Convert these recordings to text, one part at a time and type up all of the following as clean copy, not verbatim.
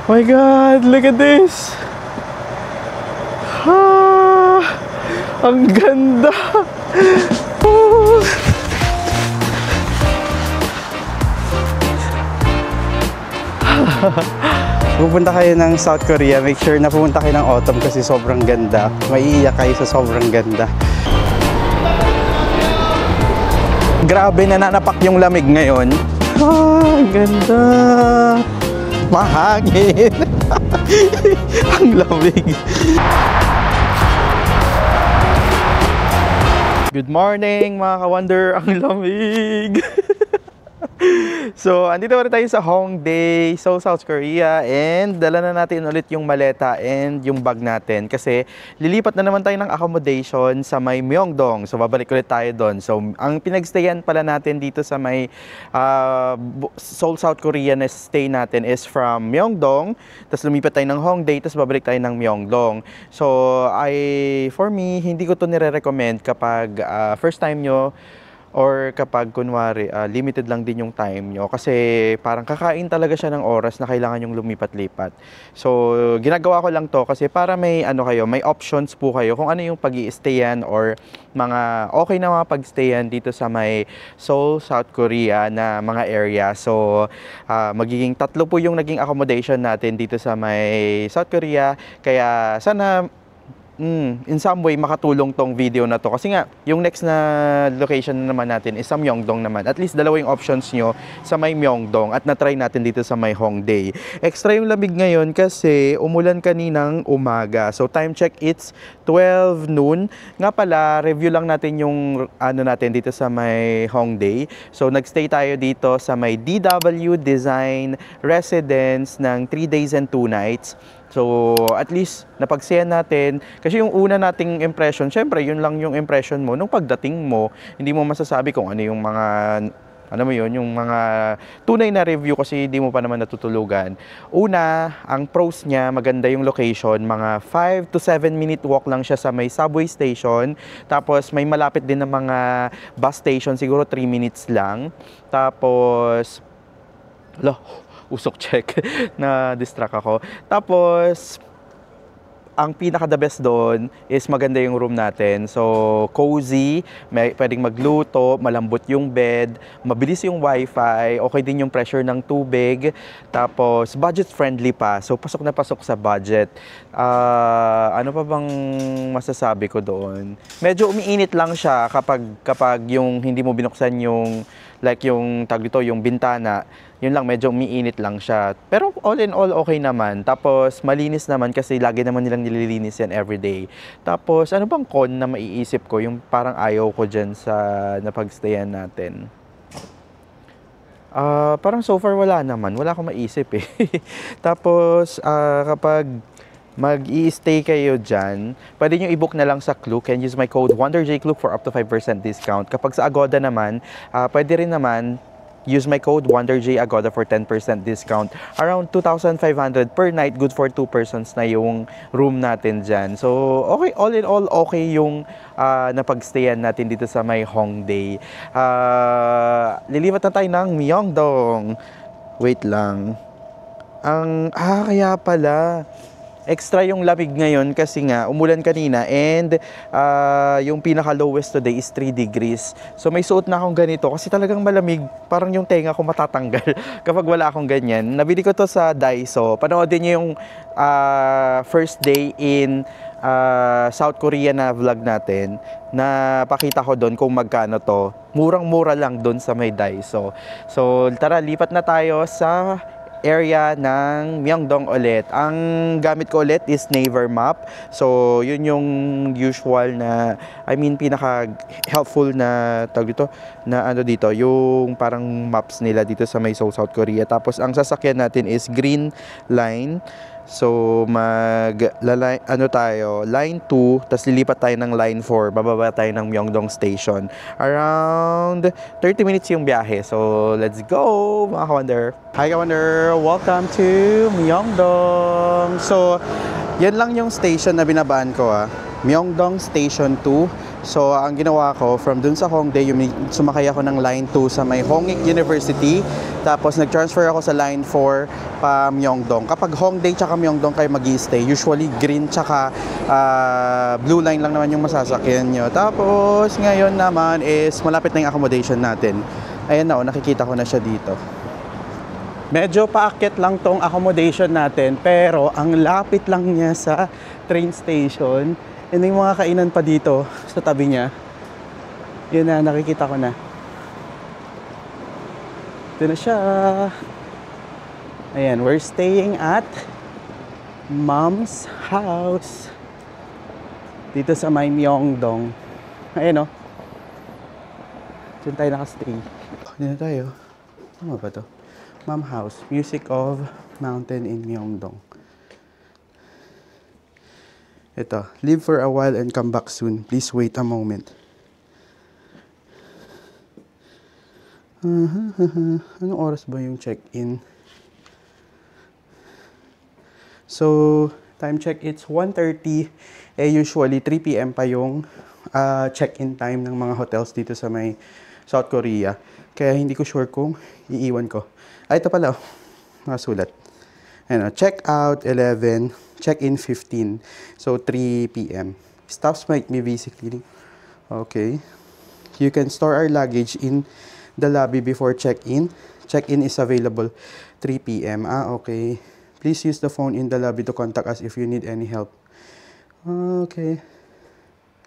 My God, look at this! Ah, ang ganda! Oh. Pupunta kayo ng South Korea, make sure na pupunta kayo ng autumn kasi sobrang ganda. Maiiyak kayo sa sobrang ganda. Grabe, nananapak yung lamig ngayon. Ah, ganda! Mahangin! Ang lamig! Good morning mga ka-wonder! Ang lamig! So, andito pa rin tayo sa Hongdae, Seoul, South Korea, and dala na natin ulit yung maleta and yung bag natin kasi lilipat na naman tayo ng accommodation sa may Myeongdong. So, babalik ulit tayo doon. So, ang pinagstayan pala natin dito sa may Seoul, South Korea na stay natin is from Myeongdong, tapos lumipat tayo ng Hongdae, tapos babalik tayo ng Myeongdong. So, for me, hindi ko to nire-recommend kapag first time nyo or kapag kunwari limited lang din yung time nyo kasi parang kakain talaga siya ng oras na kailangan yung lumipat-lipat. So ginagawa ko lang to kasi para may may options po kayo kung ano yung pag-i-stayan or mga okay na mga pag-stayan dito sa may Seoul, South Korea na mga area. So magiging 3 po yung naging accommodation natin dito sa may South Korea, kaya sana in some way makatulong tong video na to kasi nga yung next na location na naman natin is sa Myeongdong naman. At least dalawa yung options nyo sa may Myeongdong at na-try natin dito sa may Hongdae. Extra yung lamig ngayon kasi umulan kaninang umaga. So time check, it's 12 noon. Nga pala, review lang natin yung natin dito sa may Hongdae. So nagstay tayo dito sa may DW Design Residence ng 3 days and 2 nights. So, at least, napagsayan natin. Kasi yung una nating impression, syempre, yun lang yung impression mo. Nung pagdating mo, hindi mo masasabi kung ano yung mga, yung mga tunay na review kasi hindi mo pa naman natutulugan. Una, ang pros niya, maganda yung location. Mga 5 to 7 minute walk lang siya sa may subway station. Tapos, may malapit din na mga bus station, siguro 3 minutes lang. Tapos, usok check na distract ako. Tapos ang pinaka-the best doon is maganda yung room natin. So cozy, pwedeng magluto, malambot yung bed, mabilis yung wifi, okay din yung pressure ng tubig, tapos budget friendly pa. So pasok na pasok sa budget. Ano pa bang masasabi ko doon? Medyo umiinit lang siya kapag yung hindi mo binuksan yung yung yung bintana, yun lang, medyo umiinit lang siya. Pero all in all, okay naman. Tapos malinis naman kasi lagi naman nilang nililinis yan everyday. Tapos ano bang con na maiisip ko, yung parang ayaw ko dyan sa napagstayan natin? Parang so far wala naman. Wala akong maisip eh. Tapos kapag mag-i-stay kayo dyan, pwede nyo i-book na lang sa Klook and use my code WonderJKlook for up to 5% discount. Kapag sa Agoda naman, pwede rin naman use my code WonderJAgoda for 10% discount. Around 2,500 per night, good for 2 persons na yung room natin dyan. So, okay, all in all, okay yung napagstayan natin dito sa may Hongdae. Lilipat na tayo ng Myeongdong. Wait lang. Kaya pala, extra yung lamig ngayon kasi nga umulan kanina and yung pinaka-lowest today is 3 degrees. So may suot na akong ganito kasi talagang malamig. Parang yung tenga ko matatanggal kapag wala akong ganyan. Nabili ko to sa Daiso. Panoodin niyo yung first day in South Korea na vlog natin. Na pakita ko doon kung magkano to. Murang-mura lang doon sa may Daiso. So tara, lipat na tayo sa area ng Myeongdong ulit. Ang gamit ko ulit is Naver map. So, yun yung usual na, pinaka-helpful na tawag dito, na dito, yung parang maps nila dito sa may Seoul, South Korea. Tapos, ang sasakyan natin is Green Line. So, line 2, tapos lilipat tayo ng line 4, bababa tayo ng Myeongdong Station. Around 30 minutes yung biyahe. So, let's go, mga ka-wonder. Hi, ka-wonder! Welcome to Myeongdong! So, yan lang yung station na binabaan ko, Myeongdong Station 2. So, ang ginawa ko, from dun sa Hongdae, sumakay ako ng Line 2 sa may Hongik University. Tapos, nag-transfer ako sa Line 4 pa Myeongdong. Kapag Hongdae tsaka Myeongdong kayo mag-i-stay, usually green tsaka blue line lang naman yung masasakyan nyo. Tapos, ngayon naman is malapit na yung accommodation natin. Ayan na, nakikita ko na siya dito. Medyo paakyat lang tong accommodation natin, pero ang lapit lang niya sa train station. And yung mga kainan pa dito sa tabi niya. Yun na, nakikita ko na. Ito na siya. Ayan, we're staying at Mom's house. Dito sa may Myeongdong. Ayan o. Diyan tayo nakastay. Dito na tayo. Ano ba to? Mom house. Music of Mountain in Myeongdong. Ito, live for a while and come back soon. Please wait a moment. Anong oras ba yung check-in? So, time check, it's 1:30. Usually 3 p.m. pa yung check-in time ng mga hotels dito sa may South Korea. Kaya hindi ko sure kung iiwan ko. Ito pala, nakasulat. Check out 11, check-in 15. So, 3 p.m. Staffs might be basically. Okay. You can store our luggage in the lobby before check-in. Check-in is available 3 p.m. Okay. Please use the phone in the lobby to contact us if you need any help. Okay.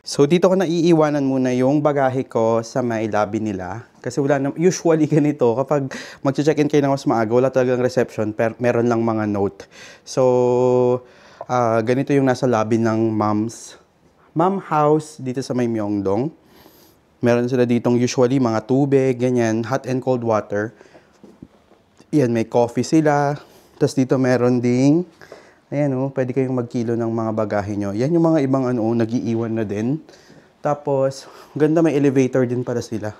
So, dito ko na iiwanan muna yung bagahe ko sa may lobby nila. Kasi wala na, usually ganito, kapag mag-check-in kayo ng mas maaga, wala talagang reception, pero meron lang mga note. So, ganito yung nasa lobby ng Mom house dito sa may Myeongdong. Meron sila ditong usually mga tubig, ganyan, hot and cold water. Yan, may coffee sila. Tapos dito meron ding, ayan o, pwede kayong magkilo ng mga bagahe nyo. Yan yung mga ibang nag-iiwan na din. Tapos, ganda, may elevator din para sila.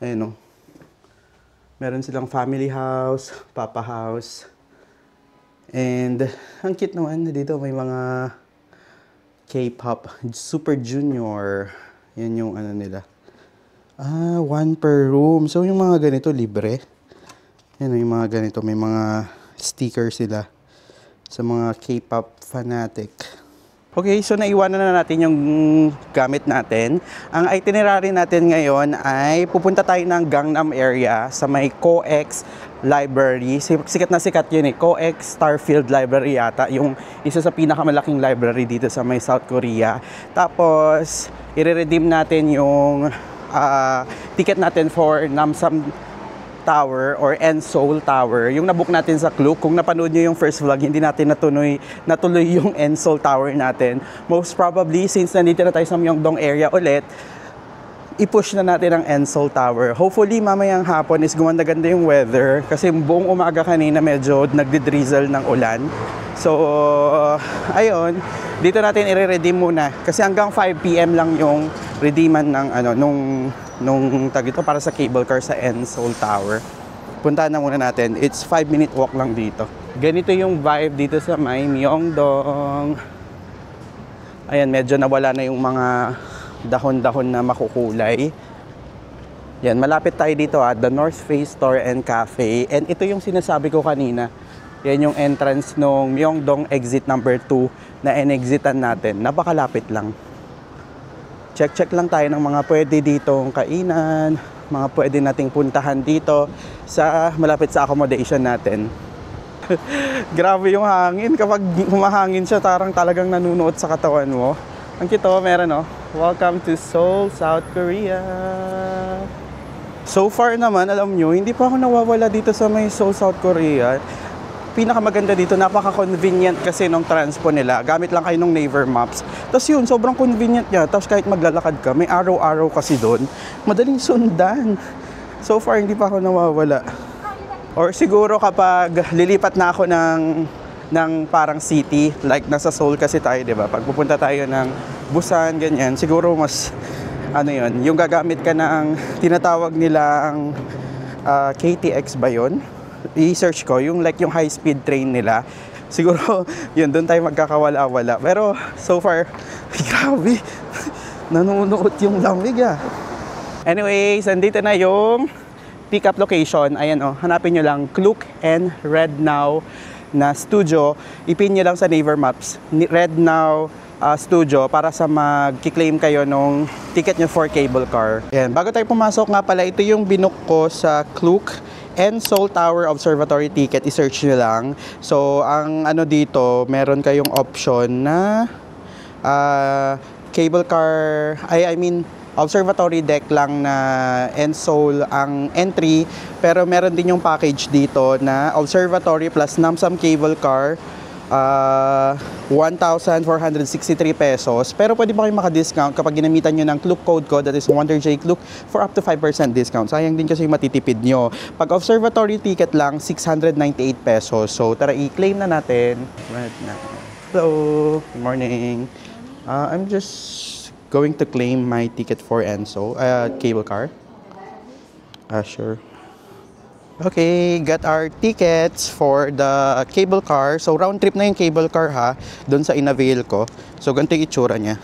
Ayan o. Meron silang family house, papa house. And, ang cute naman, dito may mga K-pop, Super Junior. Yan yung nila. 1 per room. So, yung mga ganito, libre. Yan yung mga ganito, may mga sticker sila sa mga K-pop fanatic. Okay, so naiwanan na natin yung gamit natin. Ang itinerary natin ngayon ay pupunta tayo ng Gangnam area sa may COEX Library. Sikat na sikat yun eh. COEX Starfield Library yata. Yung isa sa pinakamalaking library dito sa may South Korea. Tapos, i-redeem natin yung ticket natin for Namsan Tower or Enseoul Tower. Yung nabook natin sa Klook, kung napanood nyo yung first vlog, hindi natin natuloy yung Enseoul Tower natin. Most probably, since nandito na tayo sa Myeongdong area ulit, i-push na natin ang Enseoul Tower. Hopefully, mamayang hapon is gumanda-ganda yung weather kasi buong umaga kanina medyo nagdi-drizzle ng ulan. So, ayun, dito natin i-redeem muna kasi hanggang 5 p.m. lang yung redeeman ng nung tag ito para sa cable car sa Enseoul Tower. Puntahan na muna natin. It's 5-minute walk lang dito. Ganito yung vibe dito sa may Myeongdong. Ayan, medyo nawala na yung mga dahon-dahon na makukulay. Yan, malapit tayo dito The North Face Store and Cafe. And ito yung sinasabi ko kanina. Yan yung entrance ng Myeongdong exit number 2 na in-exitan natin. Napakalapit lang. Check lang tayo ng mga pwede ditong kainan, mga pwede nating puntahan dito sa malapit sa accommodation natin. Grabe yung hangin. Kapag humahangin siya, talagang nanunuot sa katawan mo. Ang kito, meron Welcome to Seoul, South Korea. So far naman, alam nyo, hindi pa ako nawawala dito sa may Seoul, South Korea. Pinakamaganda dito, napaka-convenient kasi nung transpo nila. Gamit lang kayo ng Naver Maps. Tapos yun, sobrang convenient niya. Tapos kahit maglalakad ka, may araw-araw kasi doon. Madaling sundan. So far, hindi pa ako nawawala. Or siguro kapag lilipat na ako ng parang city, like nasa Seoul kasi tayo, di ba? Pag pupunta tayo ng Busan, ganyan, siguro mas, yun, yung gagamit ka ng tinatawag nilang KTX ba yun? I-search ko, yung high-speed train nila. Siguro, yun, doon tayo magkakawala-wala. Pero, so far, grabe. Nanunuot yung lamig ah. Anyways, andito na yung pick-up location. Ayan o, hanapin nyo lang Klook and Red Now na studio. Ipin nyo lang sa Naver Maps, Red Now studio, para sa mag-claim kayo nung ticket nyo for cable car. Ayan, bago tayo pumasok nga pala, ito yung binook ko sa Klook and Seoul Tower Observatory ticket. I-search nyo lang. So, ang ano dito, meron kayong option na cable car, I mean, observatory deck lang na and Seoul ang entry. Pero meron din yung package dito na observatory plus Namsam cable car, 1,463 pesos. Pero pwede pa kayo maka-discount kapag ginamitan nyo ng Klook code ko, that is WonderJKlook, for up to 5% discount. Sayang din kasi matitipid nyo. Pag observatory ticket lang, 698 pesos. So tara, i-claim na natin right now. Hello, good morning. I'm just going to claim my ticket for ENSO, cable car. Sure. Okay, got our tickets for the cable car. So, round trip na yung cable car ha, doon sa inavail ko. So, ganito yung itsura niya.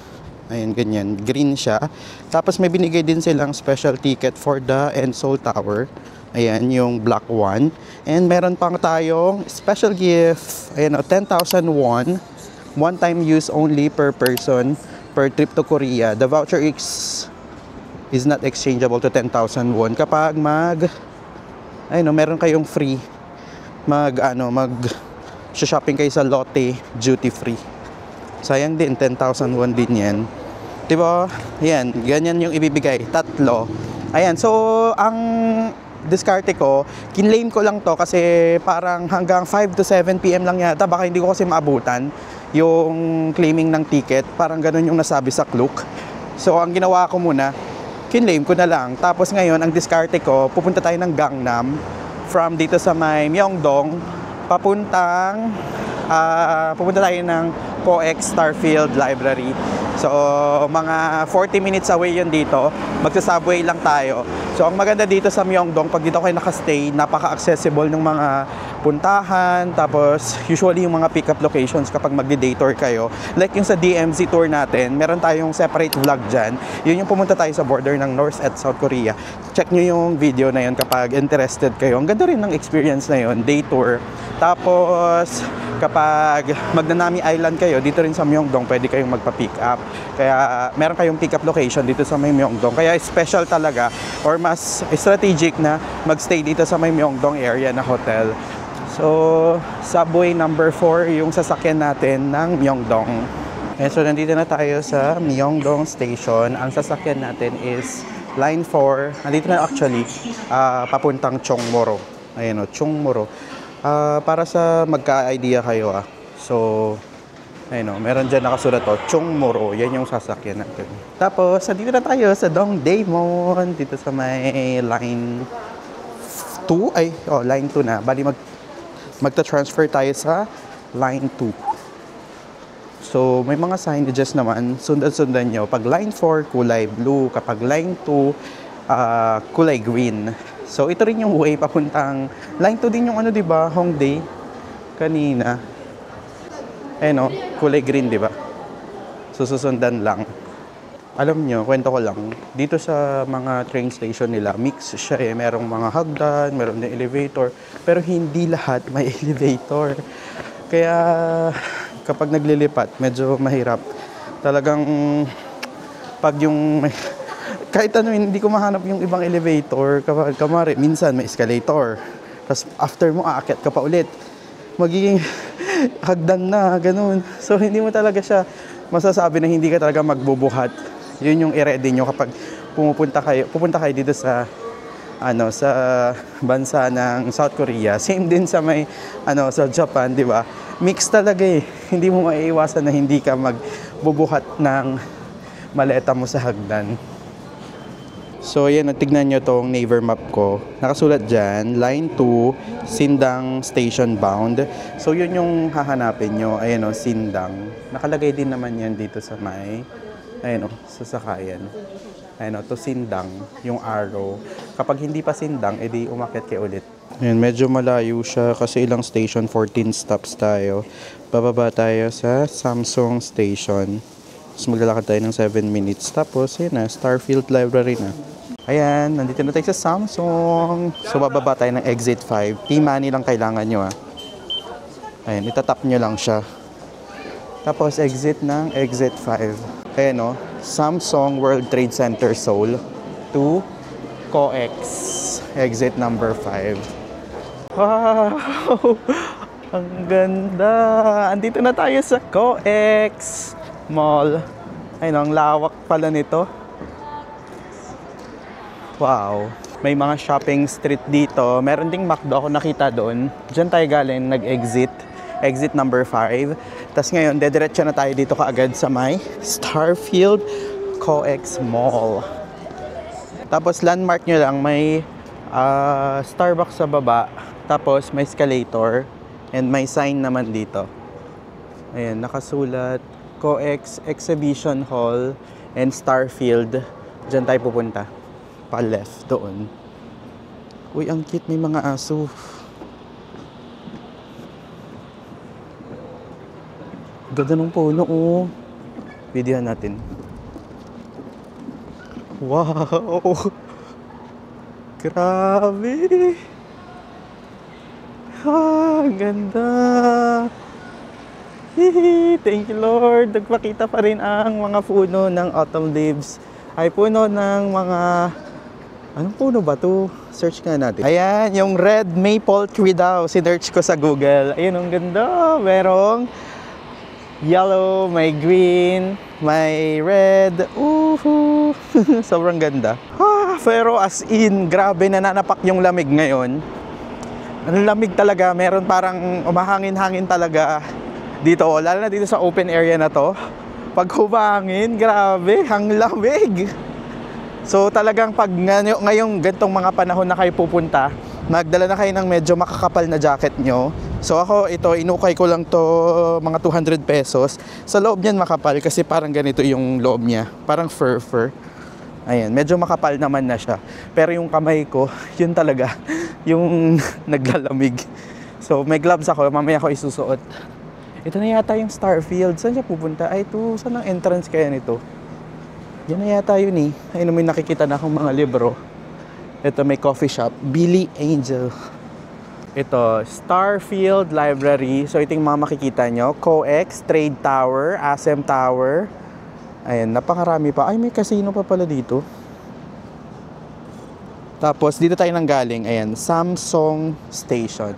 Ayan, ganyan. Green siya. Tapos, may binigay din silang special ticket for the ENSO Tower. Ayan, yung black one. And meron pang tayong special gift. Ayan, 10,000 won. One-time use only per person per trip to Korea. The voucher is not exchangeable to 10,000 won kapag meron kayong free shopping kayo sa Lotte duty free. Sayang din, 10,000 won din yan. Diba? Yan, ganyan yung ibibigay. Tatlo. Ayan, so ang diskarte ko, kinlaim ko lang to kasi parang hanggang 5 to 7 PM lang yata. Baka hindi ko kasi maabutan yung claiming ng ticket. Parang ganun yung nasabi sa Klook. So ang ginawa ko muna, kinlaim ko na lang. Tapos ngayon, ang diskarte ko, pupunta tayo ng Gangnam from dito sa may Myeongdong, pupunta tayo ng POEX Starfield Library. So, mga 40 minutes away yun dito. Magsa-subway lang tayo. So, ang maganda dito sa Myeongdong, pag dito kayo nakastay, napaka-accessible ng mga puntahan. Tapos, usually yung mga pick-up locations kapag magdi-day tour kayo. Like yung sa DMZ tour natin, meron tayong separate vlog dyan. Yun yung pumunta tayo sa border ng North at South Korea. Check nyo yung video na yun kapag interested kayo. Ang ganda rin ng experience na yun, day tour. Tapos, kapag Magnanami Island kayo, dito rin sa Myeongdong, pwede kayong magpa-pick up. Kaya meron kayong pick up location dito sa may Myeongdong. Kaya special talaga or mas strategic na magstay dito sa may Myeongdong area na hotel. So, subway number 4 yung sasakyan natin ng Myeongdong. So, nandito na tayo sa Myeongdong Station. Ang sasakyan natin is Line 4. Nandito na actually, papuntang Chongmoro. Ayan o, Chongmoro. Para sa magka-idea kayo So, ayun meron dyan nakasulat Chongmoro. Yan yung sasakyan natin. Tapos, nandito na tayo sa Dongdaemun. Dito sa may line 2. Line 2 na. Bali, magta-transfer tayo sa line 2. So, may mga signages naman. Sundan-sundan nyo. Pag line 4, kulay blue. Kapag line 2, kulay green. So, ito rin yung way papuntang line 2 din yung diba? Hongdae. Kanina. Kulay green, diba? So, susundan lang. Alam nyo, kwento ko lang. Dito sa mga train station nila, mix siya Merong mga hagdan, meron din elevator. Pero hindi lahat may elevator. Kaya, kapag naglilipat, medyo mahirap. Talagang, pag yung kahit hindi ko mahanap yung ibang elevator. Kamari, minsan may escalator. Tapos after mo, aakyat ka pa ulit. Magiging hagdan na, ganun. So, hindi mo talaga siya masasabi na hindi ka talaga magbubuhat. Yun yung i-ready nyo kapag pupunta kayo dito sa sa bansa ng South Korea. Same din sa may sa Japan, di ba? Mix talaga Hindi mo maiiwasan na hindi ka magbubuhat ng maleta mo sa hagdan. So, ayan, tignan nyo tong Naver map ko. Nakasulat dyan, line 2, Sindang Station bound. So, yun yung hahanapin nyo. Ayan Sindang. Nakalagay din naman yan dito sa may, sasakayan. Ayan to Sindang, yung arrow. Kapag hindi pa Sindang, edi umakyat kayo ulit. Ayan, medyo malayo siya kasi ilang station, 14 stops tayo. Bababa tayo sa Samsung Station. Tapos maglalakad tayo ng 7 minutes. Tapos, yun na, Starfield Library na. Ayan, nandito na tayo sa Samsung. So, bababa tayo ng exit 5. T-money lang kailangan nyo, ah. Ayan, itatap nyo lang siya. Tapos, exit ng exit 5. Ayan, oh, Samsung World Trade Center Seoul to COEX. Exit number 5. Wow! Ang ganda! Andito na tayo sa COEX Mall. Ayun, ang lawak pala nito. Wow! May mga shopping street dito. Meron ding McDo ako nakita doon. Diyan tayo galing nag-exit. Exit number 5. Tapos ngayon, dediretso na tayo dito kaagad sa may Starfield COEX Mall. Tapos landmark nyo lang, may Starbucks sa baba. Tapos may escalator. And may sign naman dito. Ayan, nakasulat COEX Exhibition Hall and Starfield. Diyan tayo pupunta. Pa-left doon. Uy, ang cute, may mga aso. Ganda ng puno, oh. Videohan natin. Wow! Grabe! Ang ganda! Hihi! Thank you, Lord! Nagpakita pa rin ang mga puno ng autumn leaves. Ay, puno ng mga... Anong puno ba to? Search nga natin. Ayan, yung red maple tree daw. Sinearch ko sa Google. Ayun, ang ganda. Merong yellow, may green, may red. Uhu! Sobrang ganda. Pero as in, grabe, nananapak yung lamig ngayon. Ang lamig talaga. Meron parang umahangin-hangin talaga dito. Lalo na dito sa open area na to. Pag humangin, grabe, ang lamig. So talagang pag ngayong gantong mga panahon na kayo pupunta, magdala na kayo ng medyo makakapal na jacket nyo. So ako, ito, inukay ko lang to mga 200 pesos. Sa loob niyan makapal kasi parang ganito yung loob niya. Parang fur. Ayan, medyo makapal naman na siya. Pero yung kamay ko, yun talaga, yung naglalamig. So may gloves ako, mamaya ko isusuot. Ito na yata yung Starfield. Saan siya pupunta? Ay, ito. Saan ang entrance kaya nito? Yan na yata yun eh. Ayun, may nakikita na akong mga libro. Ito, may coffee shop. Billy Angel. Ito, Starfield Library. So, ito yung mga makikita nyo. COEX, Trade Tower, ASEM Tower. Ayan, napakarami pa. Ay, may casino pa pala dito. Tapos, dito tayo nang galing. Ayan, Samsung Station.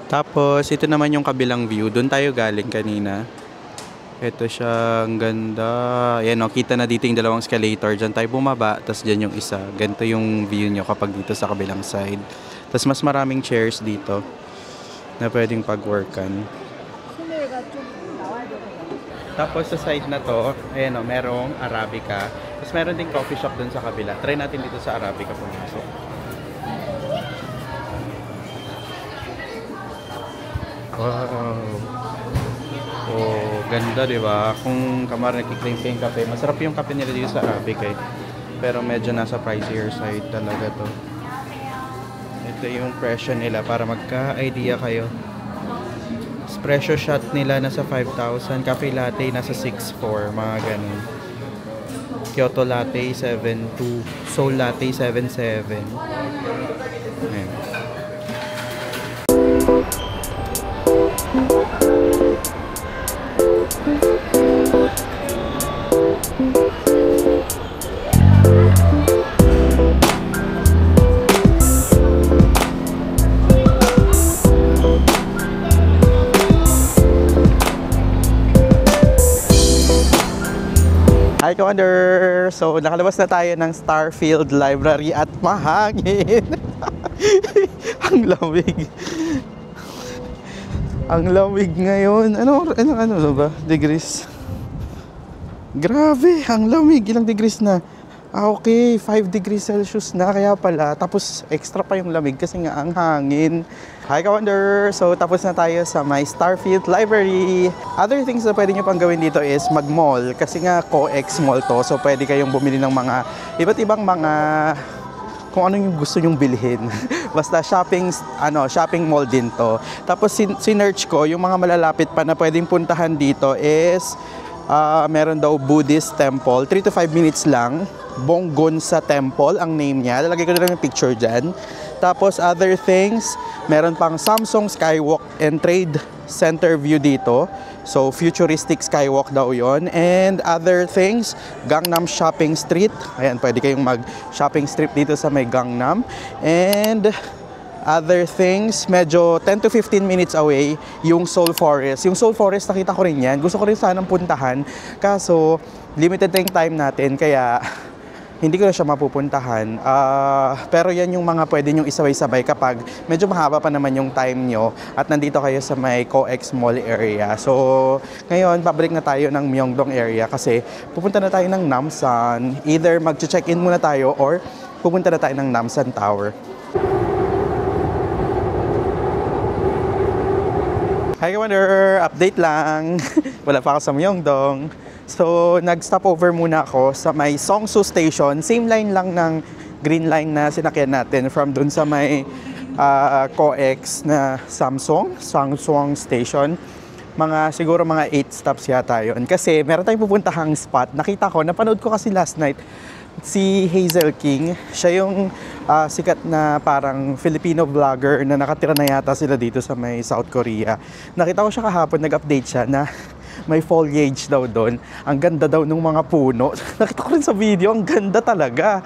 Tapos, ito naman yung kabilang view. Doon tayo galing kanina. Ito siya, ang ganda. Ayan o, kita na dito yung dalawang escalator. Diyan tayo bumaba, tapos dyan yung isa. Ganito yung view nyo kapag dito sa kabilang side. Tapos mas maraming chairs dito na pwedeng pag-workan. Tapos sa side na to, ayan o, merong Arabica. Tapos meron ding coffee shop dun sa kabila. Try natin dito sa Arabica pumasok. Wow. Oh, ganda, di ba? Kung kamar nagki-claim pa yung kape, masarap yung kape nila dito sa Arabica eh. Pero medyo nasa pricier side talaga to. Ito yung presyo nila para magka-idea kayo. Espresso shot nila nasa 5,000, cafe latte nasa 6,400, mga ganun. Kyoto latte 7,200, Seoul latte 7,700. Ayan. Hi, Commander! So, nakalabas na tayo ng Starfield Library at mahangin. Ang lamig. Ang lamig ngayon. Ano ba? Degrees. Grabe, ang lamig. Ilang degrees na? Okay, 5 degrees Celsius na kaya pala. Tapos extra pa yung lamig kasi nga ang hangin. Hi, Commander! So, tapos na tayo sa my Starfield Library. Other things na pwede nyo pang gawin dito is mag-mall. Kasi nga COEX Mall to. So, pwede kayong bumili ng mga iba't ibang mga kung ano yung gusto nyong bilhin. Basta shopping mall din to. Tapos sinearch ko, yung mga malalapit pa na pwedeng puntahan dito is Meron daw Buddhist temple. 3 to 5 minutes lang. Bonggonsa Temple ang name niya. Lalagay ko na lang yung picture dyan. Tapos other things, meron pang Samsung Skywalk and Trade Center view dito. So futuristic skywalk daw yon. And other things, Gangnam Shopping Street. Ayan, pwede kayong mag-shopping street dito sa may Gangnam. And other things, medyo 10 to 15 minutes away, yung Seoul Forest. Yung Seoul Forest, nakita ko rin yan. Gusto ko rin sanang puntahan. Kaso, limited na yung time natin, kaya hindi ko na siya mapupuntahan. Pero yan yung mga pwede nyong isabay-sabay kapag medyo mahaba pa naman yung time nyo at nandito kayo sa may COEX Mall area. So, ngayon, pabalik na tayo ng Myeongdong area kasi pupunta na tayo ng Namsan. Either mag-check-in muna tayo or pupunta na tayo ng Namsan Tower. Hi, Wonder! Update lang! Wala pa ako sa Myeongdong. So, nag-stop over muna ako sa may Songsu Station. Same line lang ng green line na sinakyan natin from dun sa may COEX na Samsung Station. Siguro mga 8 stops yata yun. Kasi meron tayong pupuntahang spot. Nakita ko, napanood ko kasi last night, si Hazel King. Siya yung sikat na parang Filipino vlogger na nakatira na yata sila dito sa may South Korea. Nakita ko siya kahapon, nag-update siya na may foliage daw doon. Ang ganda daw ng mga puno. Nakita ko rin sa video, ang ganda talaga.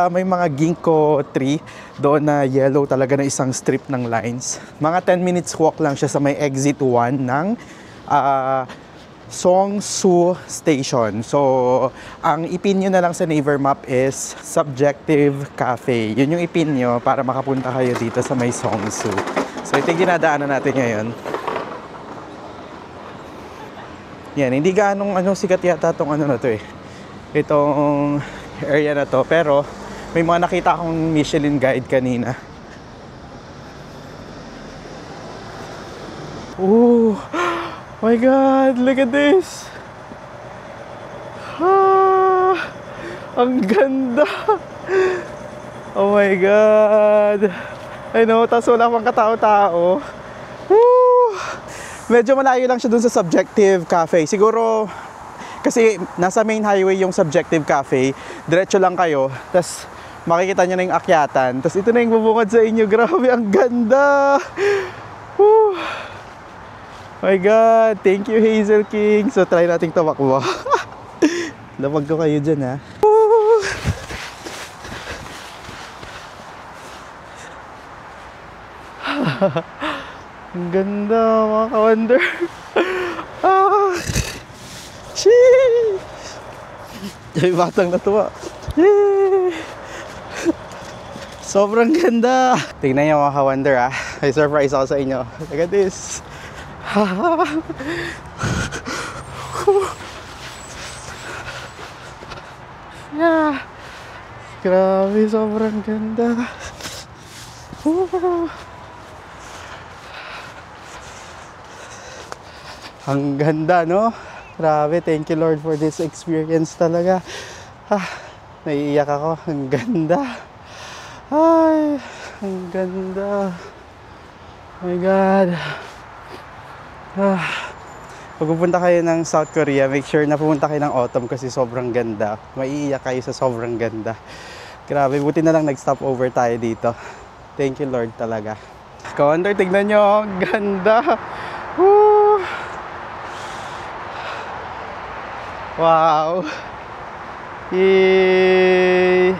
May mga ginkgo tree doon na yellow talaga na isang strip ng lines. Mga 10 minutes walk lang siya sa may exit 1 ng Songsu Station. So, ang ipin nyo na lang sa Naver Map is Subjective Cafe. Yun yung ipin nyo para makapunta kayo dito sa may Songsu. So, ito yung dinadaanan natin ngayon. Yan, hindi ganong sikat yata itong na to eh. Itong area na to. Pero, may mga nakita akong Michelin guide kanina. Oh my God, look at this! Ang ganda! Oh my God! I know, tas wala pang katao-tao. Medyo malayo lang siya dun sa Subjective Cafe. Siguro, kasi nasa main highway yung Subjective Cafe, diretso lang kayo, tas makikita nyo na yung akyatan. Tas ito na yung bubungad sa inyo. Grabe, ang ganda! Woo! My God! Thank you, Hazel King! So, try nating tumakbo. Labag ko kayo dyan, ha? Woo! Ang ganda, mga ka-wonder. Sheesh! Yung batang natuwa. Sobrang ganda. Tingnan nyo, mga ka-wonder, ah. May surprise ako sa inyo. Look at this. Yeah. Grabe, sobrang ganda. Ang ganda, no? Grabe, thank you Lord for this experience talaga. Naiiyak ako. Ang ganda. Ay, ang ganda. Oh my God. Pag pupunta kayo ng South Korea, make sure na pupunta kayo ng autumn kasi sobrang ganda. Maiiyak kayo sa sobrang ganda. Grabe, buti na lang nag-stop over tayo dito. Thank you Lord talaga. Ka-wonder, tignan nyo. Ang ganda. Woo! Wow! Yay!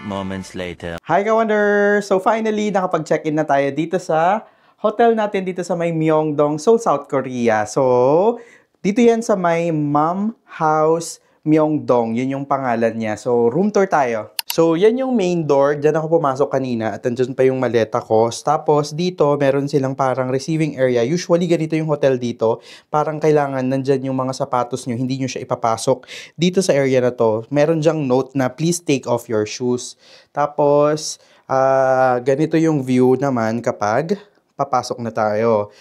Moments later. Hi ka-wonder! So finally, nakapag-check-in na tayo dito sa hotel natin dito sa may Myeongdong, Seoul, South Korea. So, dito yan sa may Mom House Myeongdong. Yun yung pangalan niya. So, room tour tayo. So, yan yung main door. Diyan ako pumasok kanina at andyan pa yung maleta ko. Tapos, dito, meron silang parang receiving area. Usually, ganito yung hotel dito. Parang kailangan nandyan yung mga sapatos nyo, hindi nyo siya ipapasok. Dito sa area na to, meron dyang note na please take off your shoes. Tapos, ganito yung view naman kapag papasok na tayo.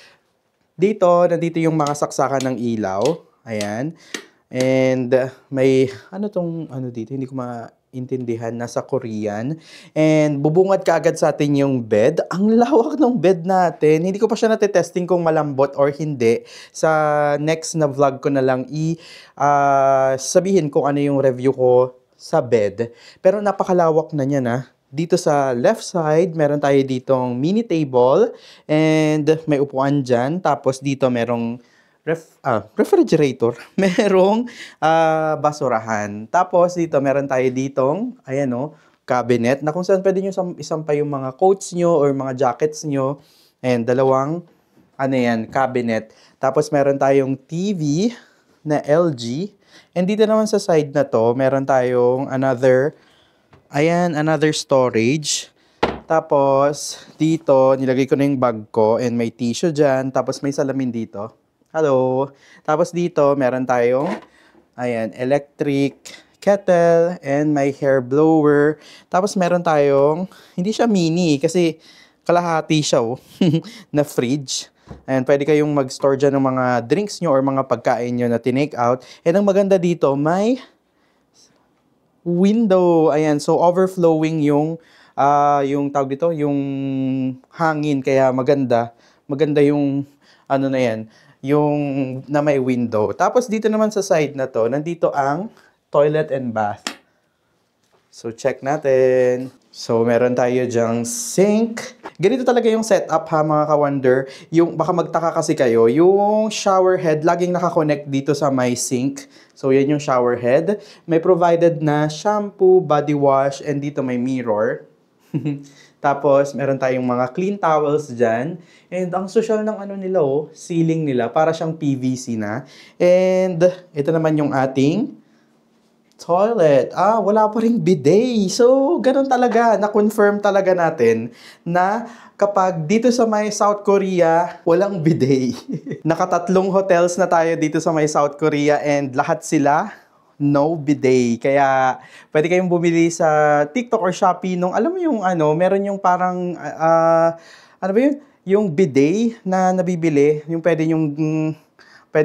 Nandito yung mga saksakan ng ilaw. Ayan. And may, dito, hindi ko maintindihan, nasa Korean. And bubungad ka agad sa atin yung bed. Ang lawak ng bed natin. Hindi ko pa siya natetesting kung malambot or hindi. Sa next na vlog ko na lang sabihin kung ano yung review ko sa bed. Pero napakalawak na niya na. Dito sa left side, meron tayo ditong mini table and may upuan dyan. Tapos dito merong refrigerator. Merong basurahan. Tapos dito meron tayo ditong, cabinet na kung saan pwede nyo isampay yung mga coats nyo or mga jackets nyo. And dalawang, cabinet. Tapos meron tayong TV na LG. And dito naman sa side na to, meron tayong another storage. Tapos, dito, nilagay ko na yung bag ko and may tissue dyan. Tapos, may salamin dito. Hello. Tapos, dito, meron tayong, electric kettle and may hair blower. Tapos, meron tayong, hindi siya mini kasi kalahati siya, na fridge. And pwede kayong mag-store dyan ng mga drinks nyo or mga pagkain nyo na tinake out. And ang maganda dito, may window. So overflowing yung tawag dito, yung hangin, kaya maganda yung yung na may window. Tapos dito naman sa side na to, nandito ang toilet and bath. So check natin. So meron tayo dyang sink. Ganito talaga yung setup ha mga ka-wonder. Yung baka magtaka kasi kayo, yung shower head laging nakakonect dito sa my sink. So yan yung shower head. May provided na shampoo, body wash, and dito may mirror. Tapos meron tayong mga clean towels dyan. And ang social ng ceiling nila, para siyang PVC na. And ito naman yung ating toilet. Wala pa ring bidet. So, ganun talaga. Na-confirm talaga natin na kapag dito sa may South Korea, walang bidet. Nakatatlong hotels na tayo dito sa may South Korea and lahat sila no bidet. Kaya, pwede kayong bumili sa TikTok or Shopee nung, alam mo yung meron yung parang, yung bidet na nabibili, yung pwede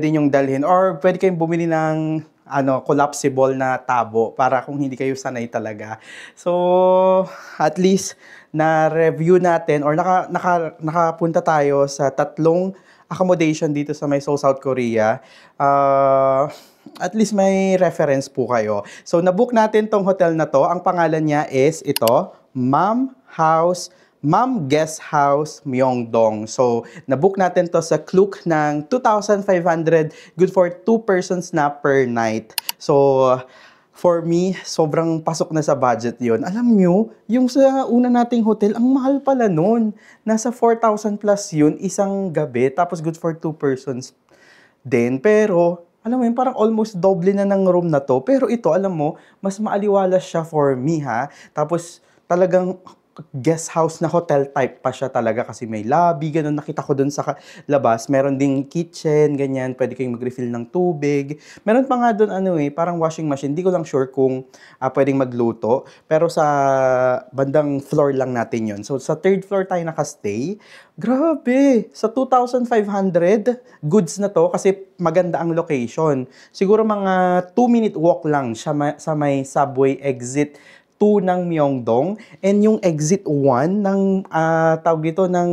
nyong dalhin. Or pwede kayong bumili ng collapsible na tabo para kung hindi kayo sanay talaga. So, at least na-review natin or nakapunta tayo sa tatlong accommodation dito sa may Seoul, South Korea. At least may reference po kayo. So, nabook natin tong hotel na to. Ang pangalan niya is ito, Ma'am Guest House Myeongdong. So, nabook natin to sa Klook ng 2,500, good for 2 persons na per night. So, for me, sobrang pasok na sa budget yon. Alam nyo, yung sa una nating hotel, ang mahal pala nun. Nasa 4,000 plus yun, isang gabi. Tapos good for 2 persons din. Pero, alam mo yun, parang almost doble na ng room na to. Pero ito, alam mo, mas maaliwalas siya for me ha. Tapos, talagang guest house na hotel type pa siya talaga kasi may lobby, ganun. Nakita ko dun sa labas. Meron ding kitchen, ganyan. Pwede kayong mag-refill ng tubig. Meron pa nga dun, parang washing machine. Hindi ko lang sure kung pwedeng magluto. Pero sa bandang floor lang natin yon. So, sa third floor tayo nakastay. Grabe! Sa 2,500, goods na to kasi maganda ang location. Siguro mga 2-minute walk lang siya sa may subway exit 2 ng Myeongdong and yung exit 1 ng ng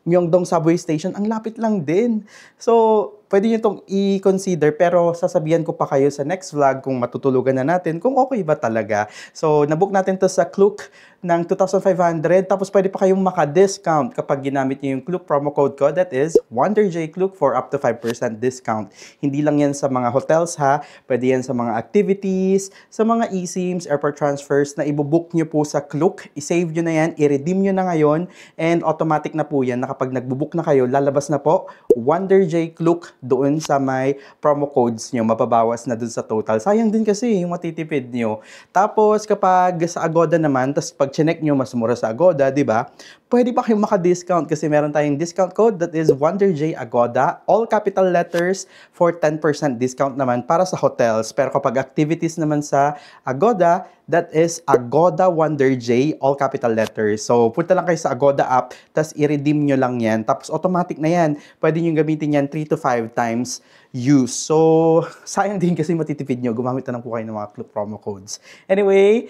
Myeongdong subway station, ang lapit lang din. So, pwede nyo itong i-consider pero sasabihan ko pa kayo sa next vlog kung matutulugan na natin kung okay ba talaga. So, nabook natin to sa Klook ng 2,500 tapos pwede pa kayong maka-discount kapag ginamit nyo yung Klook promo code ko, that is WonderJKlook for up to 5% discount. Hindi lang yan sa mga hotels ha, pwede yan sa mga activities, sa mga eSIMs, airport transfers na ibubook nyo po sa Klook. I-save nyo na yan, i-redeem nyo na ngayon and automatic na po yan, kapag nagbubook na kayo, lalabas na po Wonder J Klook doon sa may promo codes nyo. Mababawas na doon sa total. Sayang din kasi yung matitipid nyo. Tapos kapag sa Agoda naman, tapos pag chinek nyo, mas mura sa Agoda, di ba? Pwede pa kayong maka-discount kasi meron tayong discount code that is Wonder J Agoda. All capital letters for 10% discount naman para sa hotels. Pero kapag activities naman sa Agoda, that is Agoda Wonder J, all capital letters. So, punta lang kayo sa Agoda app, tapos i-redeem nyo lang yan. Tapos automatic na yan. Pwede nyo gamitin yan 3 to 5 times use. So, sayang din kasi matitipid nyo. Gumamit na lang po kayo ng mga Klook promo codes. Anyway,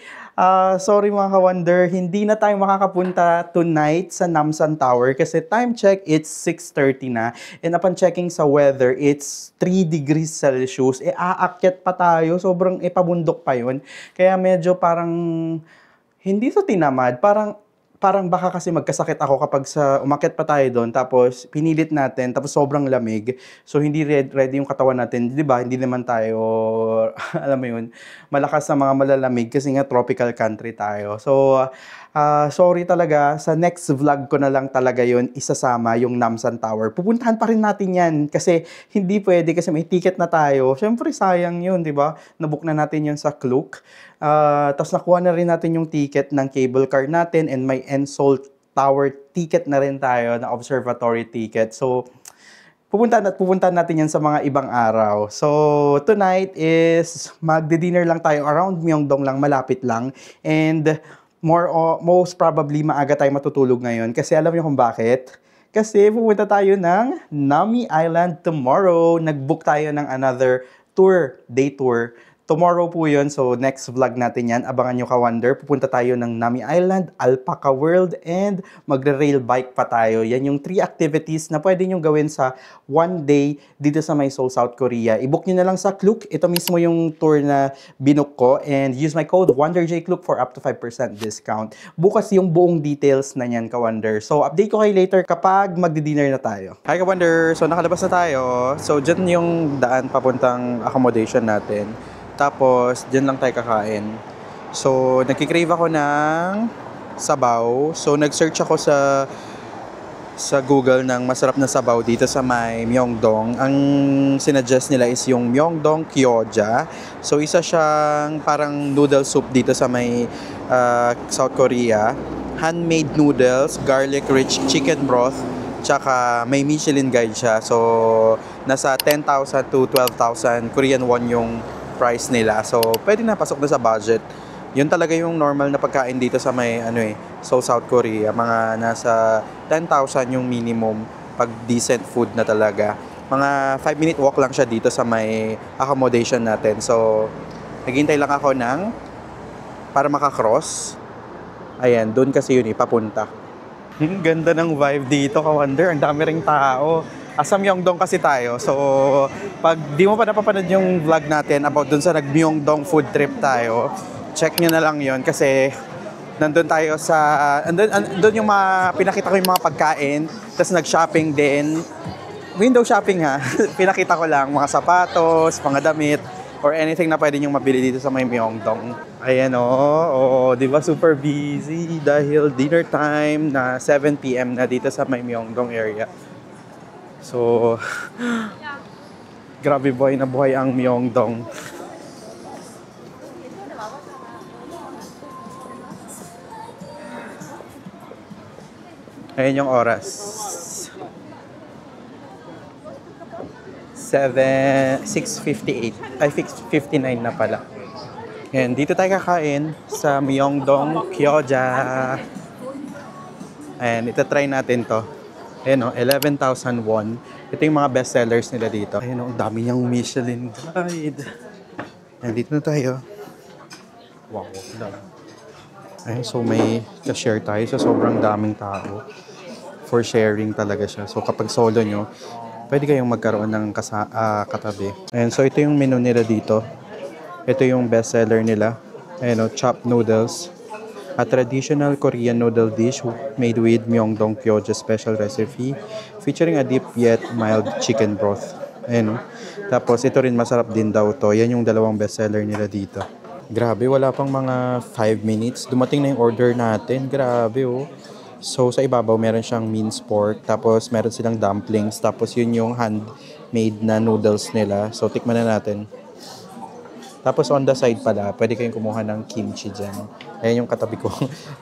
sorry mga ka-wonder, hindi na tayo makakapunta tonight sa Namsan Tower kasi time check, it's 6:30 na. And upon checking sa weather, it's 3 degrees Celsius. Aakyat pa tayo. Sobrang pabundok pa yun. Kaya medyo parang hindi sa tinamad, parang baka kasi magkasakit ako kapag umakyat pa tayo doon, tapos pinilit natin, tapos sobrang lamig. So, hindi ready yung katawan natin. Di ba? Hindi naman tayo, alam mo yun, malakas sa mga malalamig kasi nga tropical country tayo. So, sorry talaga. Sa next vlog ko na lang talaga yun, isasama yung Namsan Tower. Pupuntahan pa rin natin yan kasi hindi pwede kasi may ticket na tayo. Siyempre, sayang yun, di ba? Nabook na natin yun sa Klook. Tapos nakuha na rin natin yung ticket ng cable car natin and may Ensol Tower ticket na rin tayo na observatory ticket. So, pupuntahan natin yan sa mga ibang araw. So, tonight is magdi-dinner lang tayo around Myeongdong lang, malapit lang. And most probably maaga tayo matutulog ngayon. Kasi alam niyo kung bakit? Kasi pupunta tayo ng Nami Island tomorrow. Nag-book tayo ng another tour, day tour. Tomorrow po yun, so next vlog natin yan. Abangan nyo ka-wonder. Pupunta tayo ng Nami Island, Alpaca World, and magre-rail bike pa tayo. Yan yung 3 activities na pwede nyo gawin sa one day dito sa may Seoul, South Korea. I-book nyo na lang sa Klook. Ito mismo yung tour na binook ko. And use my code WonderJKlook for up to 5% discount. Bukas yung buong details na yan, ka-wonder. So, update ko kayo later kapag magdi-dinner na tayo. Hi, ka-wonder! So, nakalabas na tayo. So, dyan yung daan papuntang accommodation natin. Tapos, dyan lang tayo kakain. So, nagkikrave ako ng sabaw. So, nag-search ako sa Google ng masarap na sabaw dito sa may Myeongdong. Ang sinuggest nila is yung Myeongdong Gyoza. So, isa siyang parang noodle soup dito sa may South Korea. Handmade noodles, garlic-rich chicken broth, tsaka may Michelin guide siya. So, nasa 10,000 to 12,000 Korean won yung price nila. So, pwede na pasok na sa budget. Yun talaga yung normal na pagkain dito sa may Seoul, South Korea. Mga nasa 10,000 yung minimum pag decent food na talaga. Mga 5-minute walk lang siya dito sa may accommodation natin. So, naghintay lang ako para makakross. Ayan, doon kasi yun papunta. Ganda ng vibe dito, ka-wonder. Ang dami ring tao. Sa Myeongdong kasi tayo. So, pag di mo pa napapanood yung vlog natin about dun sa nag-Myeongdong food trip tayo, check nyo na lang yon kasi nandun tayo andun yung pinakita ko yung mga pagkain, tapos nag-shopping din. Window shopping ha. Pinakita ko lang mga sapatos, mga damit, or anything na pwede nyong mabili dito sa may Myeongdong. Ayan o, di ba super busy dahil dinner time na 7 PM na dito sa may Myeongdong area. So, grabe buhay na buhay ang Myeongdong. Ayan yung oras. 6:58. Ay, 6:59 na pala. Ayan, dito tayo kakain sa Myeongdong Gyoza. Ayan, itatry natin to. Ayan o, 11,000 won. Ito yung mga best sellers nila dito. Ayan o, ang dami niyang Michelin guide. Ayan, dito na tayo. Wow, dami. Ayan, so may ka-share tayo sa sobrang daming tao. For sharing talaga siya. So kapag solo nyo, pwede kayong magkaroon ng katabi. Ayan, so ito yung menu nila dito. Ito yung best seller nila. Ayan o, chopped noodles. A traditional Korean noodle dish made with Myeongdong Gyoza special recipe featuring a deep yet mild chicken broth. Ayan o. Tapos ito rin masarap din daw to. Yan yung dalawang bestseller nila dito. Grabe, wala pang mga 5 minutes. Dumating na yung order natin. Grabe oh. So, sa ibabaw, meron siyang minced pork. Tapos, meron silang dumplings. Tapos, yun yung handmade na noodles nila. So, tikman na natin. Tapos, on the side pala, pwede kayong kumuha ng kimchi dyan. Ayan yung katabi ko.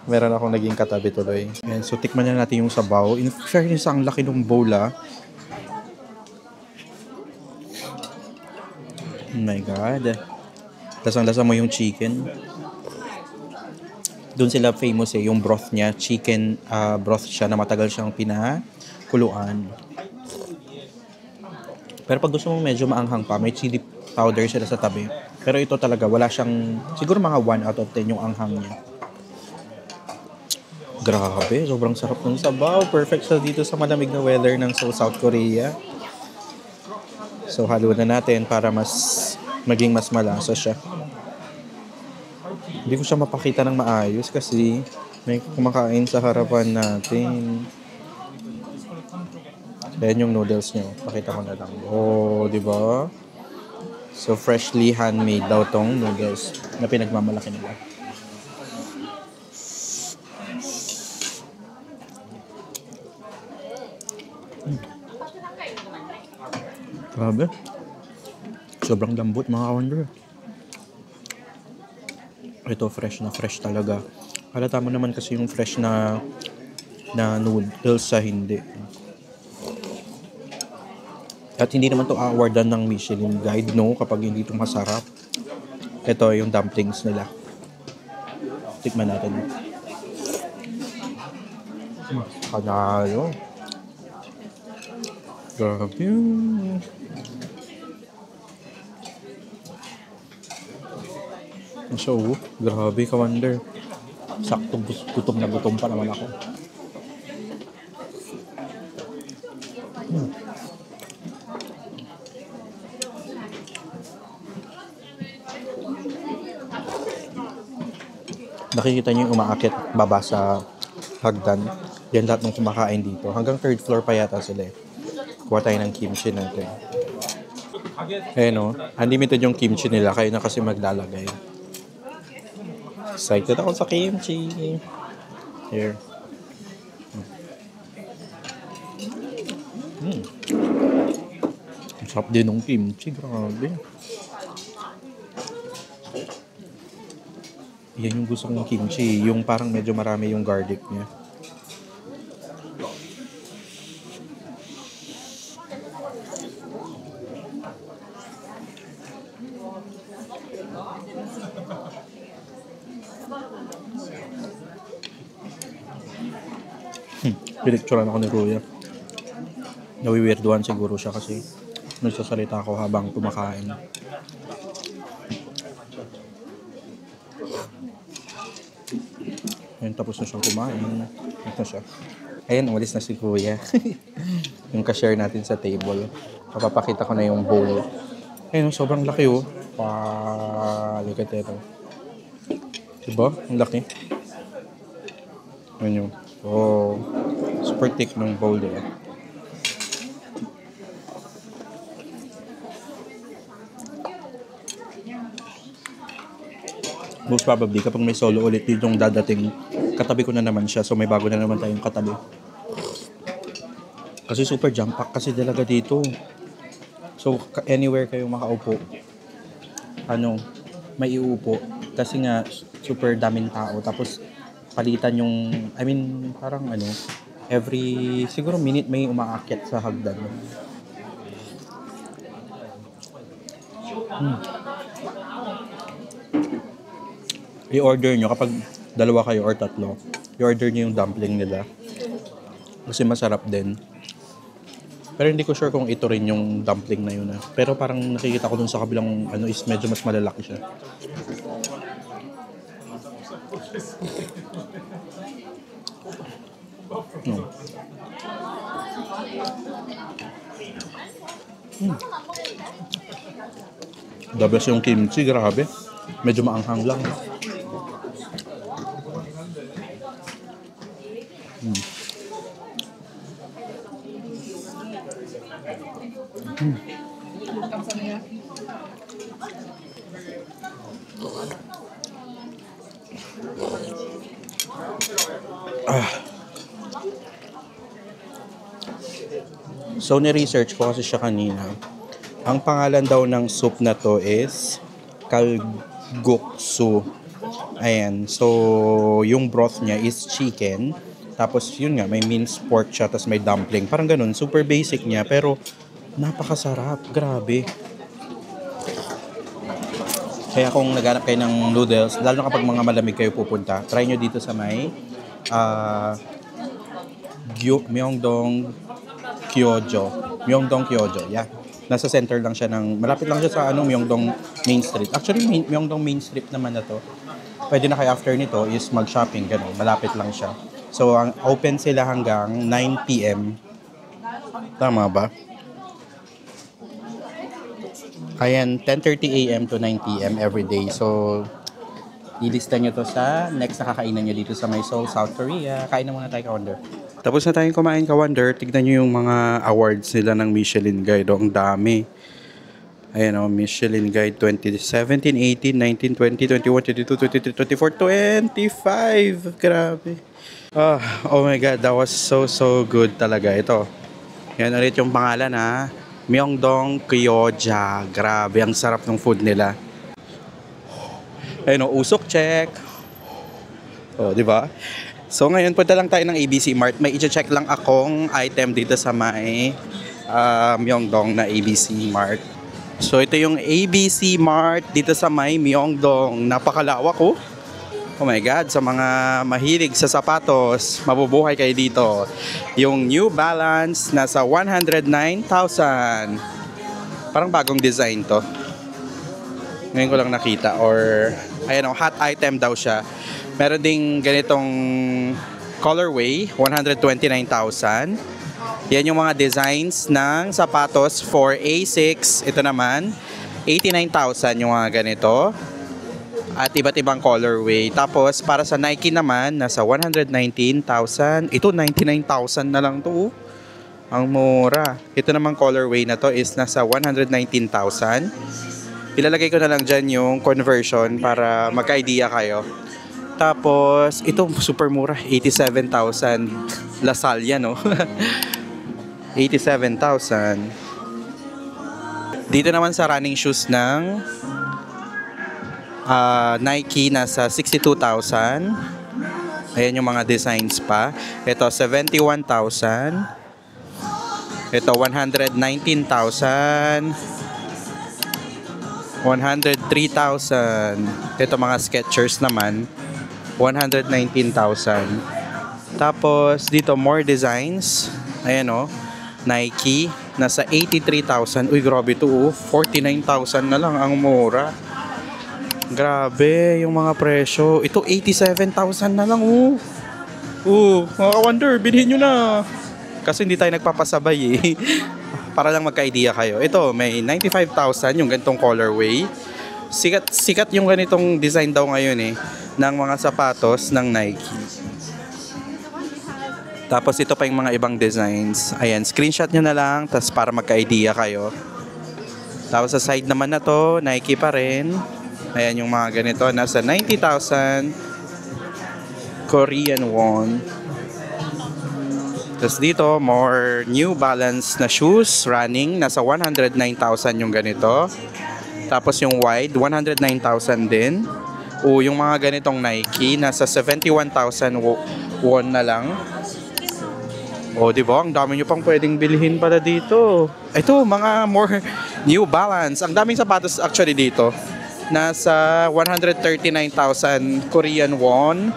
Meron akong naging katabi tuloy. Ayan, so, tikman na natin yung sabaw. In fairness, ang laki ng bowl, ah. Oh my God. Lasang-lasa mo yung chicken. Doon sila famous yung broth niya. Chicken broth siya na matagal siyang pinakuluan. Pero pag gusto mo medyo maanghang pa, may chili powder sila sa tabi. Pero ito talaga, wala siyang, siguro mga 1 out of 10 yung anghang niya. Grabe, sobrang sarap ng sabaw. Perfect siya dito sa malamig na weather ng South Korea. So, haluan na natin para maging mas malasa siya. Hindi ko siya mapakita ng maayos kasi may kumakain sa harapan natin. Ayan yung noodles niyo. Pakita ko na lang. Oh, di ba? So, freshly handmade daw tong noodles na pinagmamalaki nila. Grabe. Sobrang lambot mga ka-wonder. Ito fresh na fresh talaga. Halata mo naman kasi yung fresh na noodles sa hindi. At hindi naman to awardan ng Michelin Guide, no? Kapag hindi ito masarap. Ito yung dumplings nila. Tikman natin. Kanalo. Grabe. So, grabe ka-wonder. Sakto gutom na gutom pa naman ako. Nakikita niyo yung umaakit baba sa hagdan. Yan lahat ng kumakain dito. Hanggang 3rd floor pa yata sila eh. Kuha tayo ng kimchi natin. Ayan o. Unlimited yung kimchi nila. Kayo na kasi maglalagay. Excited ako sa kimchi. Here. Ang sarap din ng kimchi. Grabe. Yan yung gusto kong kimchi. Yung parang medyo marami yung garlic niya. Pinicturean ako ni Kuya. Nawiwirduhan siguro siya kasi nagsasalita ako habang kumakain. Ayun, tapos na siyang kumain. Ito siya. Ayun, umalis na si Kuya. Yung ka-share natin sa table. Papapakita ko na yung bowl. Ayun, sobrang laki oh. Look at ito. Diba? Ang laki. Ayun yung. Oh, super thick ng bowl nila. Most probably, kapag may solo ulit ditong dadating, katabi ko na naman siya. So, may bago na naman tayong katabi. Kasi super jump pack kasi talaga dito. So, anywhere kayo makaupo, may iupo. Kasi nga, super daming tao. Tapos, palitan yung, parang every, siguro minute may umaakyat sa hagdan. I-order nyo, kapag dalawa kayo or tatlo, i-order nyo yung dumpling nila. Kasi masarap din. Pero hindi ko sure kung ito rin yung dumpling na yun. Pero parang nakikita ko dun sa kabilang is medyo mas malalaki siya. Dabas yung kimchi, grabe. Medyo maanghang lang. So, ni-research ko kasi siya kanina. Ang pangalan daw ng soup na to is kalguksu. Ayan. So, yung broth niya is chicken. Tapos, yun nga, may minced pork siya, tapos may dumpling. Parang ganun. Super basic niya, pero napakasarap. Grabe. Kaya kung naghanap kayo ng noodles, lalo na kapag mga malamig kayo pupunta, try nyo dito sa may Myeongdong Kyojo. Myeongdong Kyojo, yeah. Nasa center lang siya malapit lang siya sa Myeongdong Main Street. Actually, Myeongdong Main Street naman na to. Pwede na kayo after nito is mag-shopping, gano'n. Malapit lang siya. So, ang open sila hanggang 9 p.m. Tama ba? Ayan, 10:30 a.m. to 9 p.m. every day. So, ilista nyo to sa next na kakainan nyo dito sa may Seoul, South Korea. Kain na muna tayo, Ka-Wonder. Tapos na tayong kumain, Ka-Wonder. Tignan nyo yung mga awards nila ng Michelin Guide. Ang dami. Ayan o, Michelin Guide 2017, 18, 19, 20, 21, 22, 23, 24, 25. Grabe. Oh my God, that was so good talaga. Ito. Yan ulit yung pangalan ha. Myeongdong Kyoja. Grabe, ang sarap ng food nila. Ayun o, usok check. Oh, di ba? So ngayon punta lang tayo ng ABC Mart. May i-check lang akong item dito sa may Myeongdong na ABC Mart. So ito yung ABC Mart dito sa may Myeongdong. Napakalawak oh. Oh my God, sa mga mahilig sa sapatos, mabubuhay kayo dito. Yung New Balance nasa 109,000. Parang bagong design to. Ngayon ko lang nakita or ayan o, hot item daw siya. Meron ding ganitong colorway, 129,000. Yan yung mga designs ng sapatos for A6. Ito naman, 89,000 yung mga ganito. At iba't ibang colorway. Tapos para sa Nike naman, nasa 119,000. Ito 99,000 na lang to. Ang mura. Ito naman colorway na to is nasa 119,000. Ilalagay ko na lang dyan yung conversion para magka-idea kayo. Tapos ito super mura, 87,000. Lasalle no. 87,000. Dito naman sa running shoes ng Nike nasa 62,000. Ayan yung mga designs pa. Ito 71,000. Ito 119,000. 103,000. Ito mga Skechers naman 119,000. Tapos dito more designs. Ayan o, Nike nasa 83,000. Uy grabe to oh. 49,000 na lang, ang mura. Grabe yung mga presyo. Ito 87,000 na lang oh. Mga Ka-Wonder, bilhin nyo na. Kasi hindi tayo nagpapasabay eh. Para lang magka-idea kayo. Ito may 95,000 yung ganitong colorway. Sikat yung ganitong design daw ngayon eh ng mga sapatos ng Nike. Tapos ito pa yung mga ibang designs. Ayan, screenshot nyo na lang tas para magka-idea kayo. Tapos sa side naman na to, Nike pa rin. Ayan yung mga ganito, nasa 90,000 Korean won. Tapos dito, more New Balance na shoes, running, nasa 109,000 yung ganito. Tapos yung wide, 109,000 din. Yung mga ganitong Nike, nasa 71,000 won na lang. Di ba? Ang dami nyo pang pwedeng bilhin pala dito. Ito, mga more New Balance. Ang daming sapatos actually dito. Nasa 139,000 Korean won.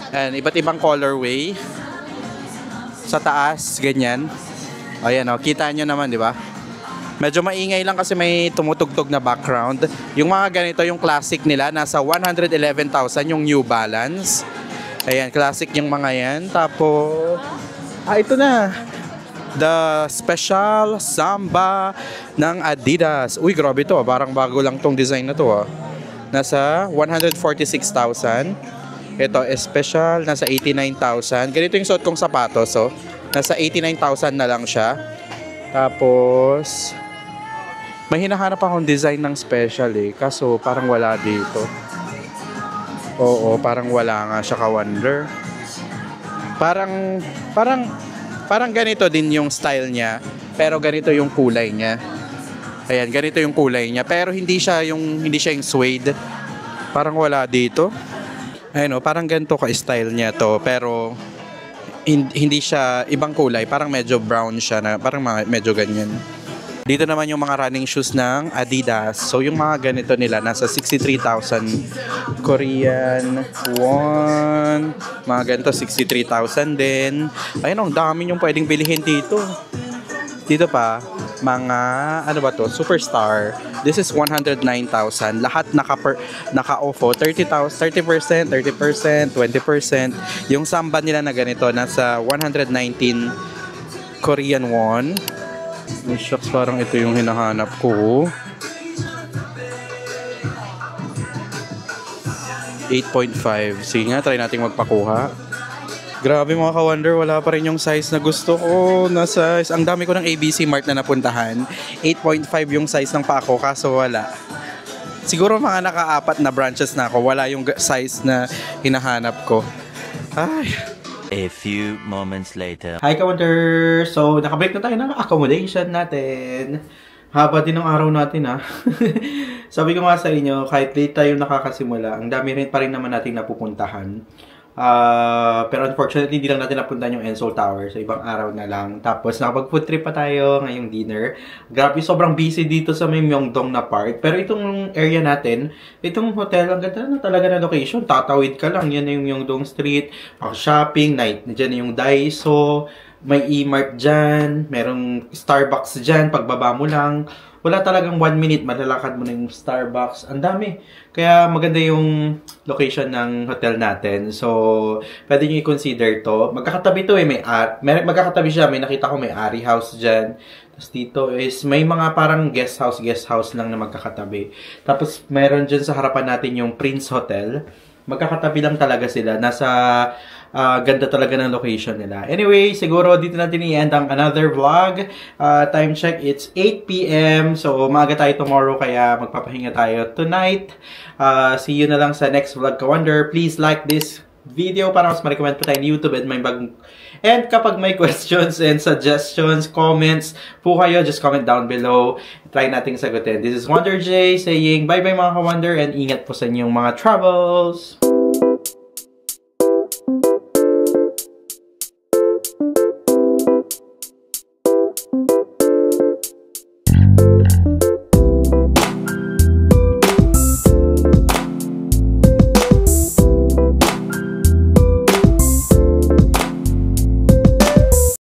And iba't ibang colorway. Sa taas, ganyan. Ayan o, kita nyo naman, di ba? Medyo maingay lang kasi may tumutugtog na background. Yung mga ganito, yung classic nila, nasa 111,000 yung New Balance. Ayan, classic yung mga yan. Tapos, ito na. The Special Samba ng Adidas. Uy, grabe to. Parang bago lang tong design na to. Nasa 146,000. Ito, Special. Nasa 89,000. Ganito yung suot kong sapatos. So, nasa 89,000 na lang siya. Tapos, may hinahanap akong design ng Special eh. Kaso, parang wala dito. Oo, parang wala nga siya, Ka-Wonder. Parang ganito din yung style niya. pero ganito yung kulay niya. Ayan, ganito yung kulay niya. Pero hindi siya yung suede. Parang wala dito. Ayun, parang ganito ka-style niya to. Pero hindi siya ibang kulay. Parang medyo brown siya na parang medyo ganyan. Dito naman yung mga running shoes ng Adidas. So yung mga ganito nila nasa 63,000 Korean won. Mga ganito 63,000 din. Ayun, ang dami yung pwedeng bilihin dito. Dito pa, mga, ano ba to? Superstar. This is 109,000. Lahat naka-OFO. 30%, 30%, 20%. Yung samba nila na ganito, nasa 119 Korean won. Shucks, parang ito yung hinahanap ko. 8.5. Sige nga, try nating magpakuha. Grabe mga ka-wonder, wala pa rin yung size na gusto ko na size. Ang dami ko ng ABC Mart na napuntahan. 8.5 yung size ng paa ko, kaso wala. Siguro mga naka-4 na branches na ako, wala yung size na hinahanap ko. Ay. A few moments later. Hi ka-wonder! So, nakabalik na tayo ng accommodation natin. Haba din ng araw natin ha. Sabi ko nga sa inyo, kahit late tayo nakakasimula, ang dami rin pa rin naman natin napupuntahan. Pero unfortunately, hindi lang natin napuntahan yung Ensol Tower. So, ibang araw na lang. Tapos, nakapag-food trip pa tayo ngayong dinner. Grabe, sobrang busy dito sa may Myeongdong na park. Pero itong area natin, itong hotel, ang ganda na talaga na location. Tatawid ka lang. Yan na yung Myeongdong Street. Shopping, night. Diyan yung Daiso. May E-Mart dyan. Merong Starbucks dyan. Pagbaba mo lang. Wala talagang 1 minute, malalakad mo na yung Starbucks. Ang dami. Kaya maganda yung location ng hotel natin. So, pwede nyo i-consider to. Magkakatabi to eh. Magkakatabi siya. May nakita ko may Ari House dyan. Tapos dito is may mga parang guest house lang na magkakatabi. Tapos meron dyan sa harapan natin yung Prince Hotel. Magkakatabi lang talaga sila. Nasa ganda talaga ng location nila. Anyway, siguro dito natin i-end ang another vlog. Time check, it's 8 PM. So, maaga tayo tomorrow, kaya magpapahinga tayo tonight. See you na lang sa next vlog, ka-wonder. Please like this video para mas ma-recommend pa tayo ni YouTube and kapag may questions and suggestions, comments po kayo, just comment down below. Try nating sagutin. This is Wonder J saying bye-bye mga ka-wonder and ingat po sa inyong mga travels!